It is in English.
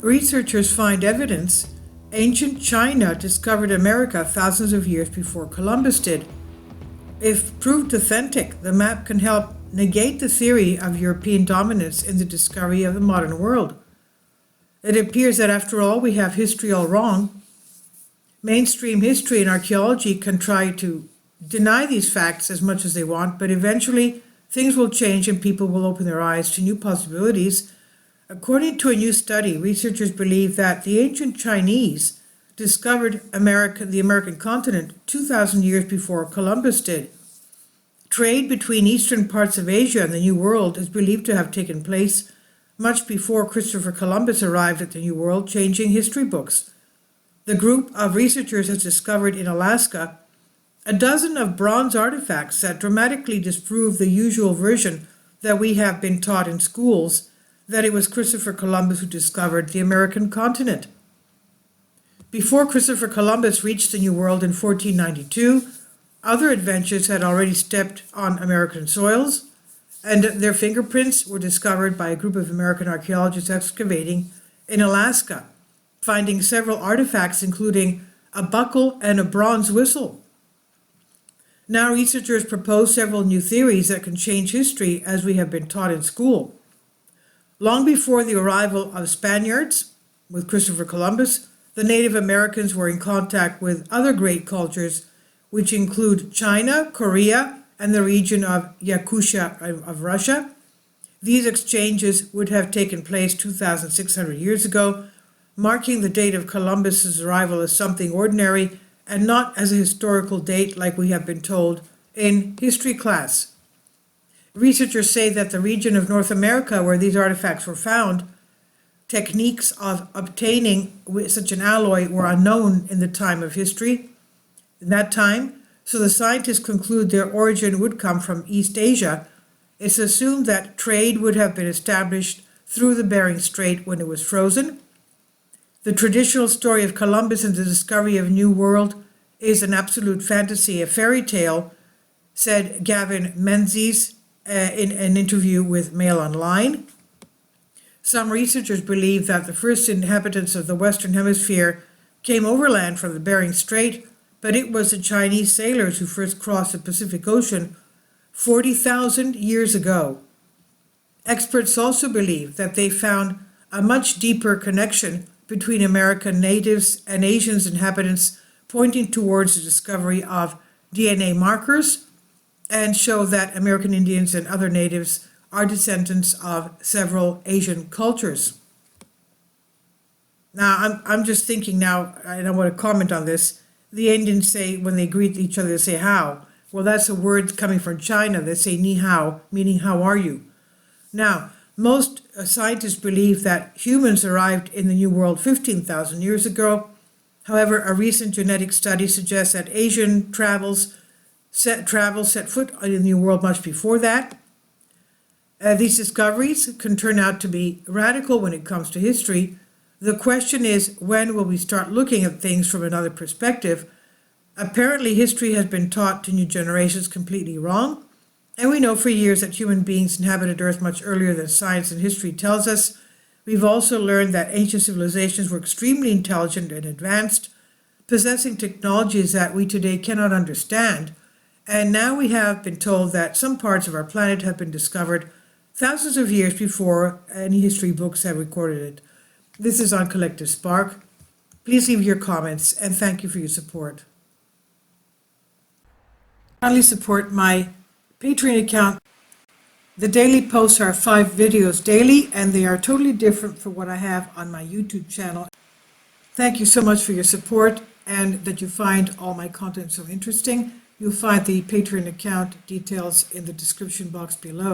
Researchers find evidence ancient China discovered America thousands of years before Columbus did. If proved authentic, the map can help negate the theory of European dominance in the discovery of the modern world. It appears that after all, we have history all wrong. Mainstream history and archaeology can try to deny these facts as much as they want, but eventually things will change and people will open their eyes to new possibilities. According to a new study, researchers believe that the ancient Chinese discovered the American continent 2,000 years before Columbus did. Trade between eastern parts of Asia and the New World is believed to have taken place much before Christopher Columbus arrived at the New World, changing history books. The group of researchers has discovered in Alaska a dozen of bronze artifacts that dramatically disprove the usual version that we have been taught in schools, that it was Christopher Columbus who discovered the American continent. Before Christopher Columbus reached the New World in 1492, other adventurers had already stepped on American soils, and their fingerprints were discovered by a group of American archaeologists excavating in Alaska, finding several artifacts including a buckle and a bronze whistle. Now researchers propose several new theories that can change history as we have been taught in school. Long before the arrival of Spaniards with Christopher Columbus, the Native Americans were in contact with other great cultures, which include China, Korea, and the region of Yakutia of Russia. These exchanges would have taken place 2,600 years ago, marking the date of Columbus's arrival as something ordinary and not as a historical date like we have been told in history class. Researchers say that the region of North America where these artifacts were found, techniques of obtaining such an alloy were unknown in the time of history. In that time, so the scientists conclude their origin would come from East Asia. It's assumed that trade would have been established through the Bering Strait when it was frozen. The traditional story of Columbus and the discovery of a new world is an absolute fantasy, a fairy tale, said Gavine Menzies in an interview with Mail Online. Some researchers believe that the first inhabitants of the Western Hemisphere came overland from the Bering Strait, but it was the Chinese sailors who first crossed the Pacific Ocean 40,000 years ago. Experts also believe that they found a much deeper connection between American natives and Asian inhabitants, pointing towards the discovery of DNA markers, and show that American Indians and other natives are descendants of several Asian cultures. Now, I'm just thinking now, and I want to comment on this. The Indians say, when they greet each other, they say how. Well, that's a word coming from China. They say ni hao, meaning how are you? Now, most scientists believe that humans arrived in the New World 15,000 years ago. However, a recent genetic study suggests that Asian travel set foot in the New World much before that. These discoveries can turn out to be radical when it comes to history. The question is, when will we start looking at things from another perspective? Apparently, history has been taught to new generations completely wrong, and we know for years that human beings inhabited Earth much earlier than science and history tells us. We've also learned that ancient civilizations were extremely intelligent and advanced, possessing technologies that we today cannot understand, and now we have been told that some parts of our planet have been discovered thousands of years before any history books have recorded it. This is on Collective Spark. Please leave your comments, and thank you for your support. Kindly support my Patreon account. The daily posts are 5 videos daily, and they are totally different from what I have on my YouTube channel. Thank you so much for your support and that you find all my content so interesting. You'll find the Patreon account details in the description box below.